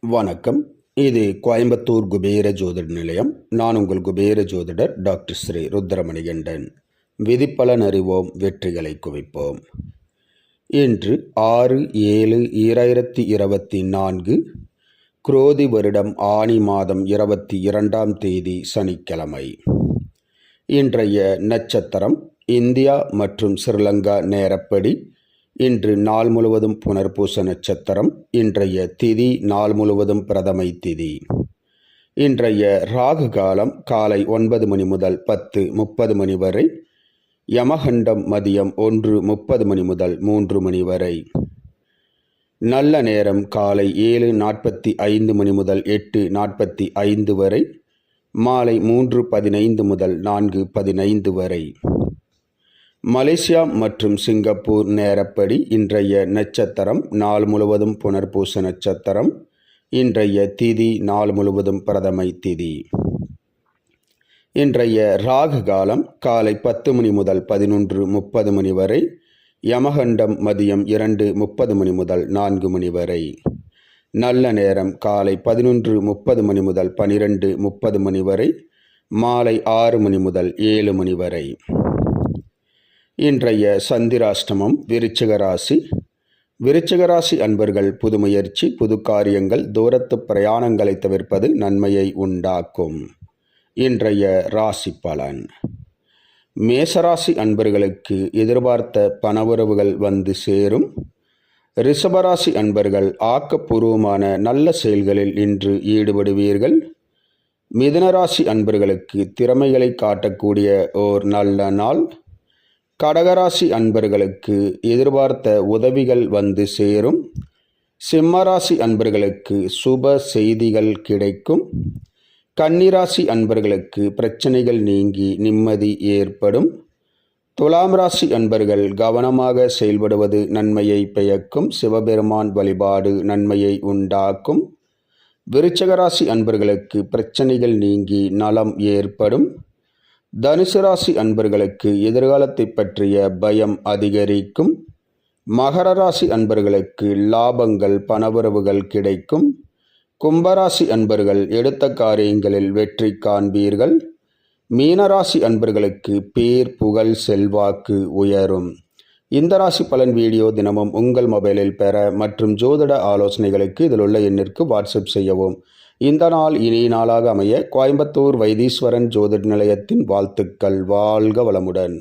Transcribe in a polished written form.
வணக்கம். இது கோயம்புத்தூர் குபேர ஜோதிட நிலையம். நான் உங்கள் குபேர ஜோதிடர் டாக்டர் ஸ்ரீ ருத்ரமணிகண்டன். விதிப்பலன் அறிவோம், வெற்றிகளை குவிப்போம். இன்று 6/7/2024 குரோதி வருடம் ஆனி மாதம் 22ஆம் தேதி சனிக்கிழமை. இன்றைய நட்சத்திரம் இந்தியா மற்றும் ஸ்ரீலங்கா நேரப்படி இன்று நாள் முழுவதும் புனர்பூச நட்சத்திரம். இன்றைய திதி நாள் முழுவதும் பிரதமை திதி. இன்றைய ராகு காலம் காலை 9 மணி முதல் 10:30 மணி வரை. யமகண்டம் மதியம் 1:30 மணி முதல் 3 மணி வரை. நல்ல நேரம் காலை 7:45 மணி முதல் 8:45 வரை. மாலை 3:15 முதல் 4:15 வரை. மலேசியா மற்றும் சிங்கப்பூர் நேரப்படி இன்றைய நட்சத்திரம் நாள் முழுவதும் புனர்பூச நட்சத்திரம். இன்றைய திதி நாள் முழுவதும் பிரதமை திதி. இன்றைய ராகு காலம் காலை 10 மணி முதல் 11:30 மணி வரை. யமகண்டம் மதியம் 2:30 மணி முதல் 4 மணி வரை. நல்ல நேரம் காலை 11:30 மணி முதல் 12:30 மணி வரை. மாலை 6 மணி முதல் 7 மணி வரை. இன்றைய சந்திராஷ்டமம் விருச்சிக ராசி. விருச்சிக ராசி அன்பர்கள் புது முயற்சி, புது காரியங்கள், தூரத்து பிரயாணங்களை தவிர்ப்பது நன்மையை உண்டாக்கும். இன்றைய ராசி பலன். மேசராசி அன்பர்களுக்கு எதிர்பார்த்த பணவரவுகள் வந்து சேரும். ரிஷபராசி அன்பர்கள் ஆக்கப்பூர்வமான நல்ல செயல்களில் இன்று ஈடுபடுவீர்கள். மிதுனராசி அன்பர்களுக்கு திறமைகளை காட்டக்கூடிய ஓர் நல்ல நாள். கடகராசி அன்பர்களுக்கு எதிர்பார்த்த உதவிகள் வந்து சேரும். சிம்மராசி அன்பர்களுக்கு சுப செய்திகள் கிடைக்கும். கன்னிராசி அன்பர்களுக்கு பிரச்சனைகள் நீங்கி நிம்மதி ஏற்படும். துலாம் ராசி அன்பர்கள் கவனமாக செயல்படுவது நன்மையை பயக்கும். சிவபெருமான் வழிபாடு நன்மையை உண்டாக்கும். விருச்சிக ராசி அன்பர்களுக்கு பிரச்சனைகள் நீங்கி நலம் ஏற்படும். தனுசு ராசி அன்பர்களுக்கு எதிர்காலத்தை பற்றிய பயம் அதிகரிக்கும். மகர ராசி அன்பர்களுக்கு லாபங்கள், பணவரவுகள் கிடைக்கும். கும்பராசி அன்பர்கள் எடுத்த காரியங்களில் வெற்றி காண்பீர்கள். மீனராசி அன்பர்களுக்கு பேர், புகழ், செல்வாக்கு உயரும். இந்த ராசி பலன் வீடியோ தினமும் உங்கள் மொபைலில் பெற மற்றும் ஜோதிட ஆலோசனைகளுக்கு இதில் உள்ள எண்ணிற்கு வாட்ஸ்அப் செய்யவும். இந்த நாள் இனிய நாளாக அமைய கோயம்புத்தூர் வைத்தீஸ்வரன் ஜோதிட நிலையத்தின் வாழ்த்துக்கள். வாழ்க வளமுடன்.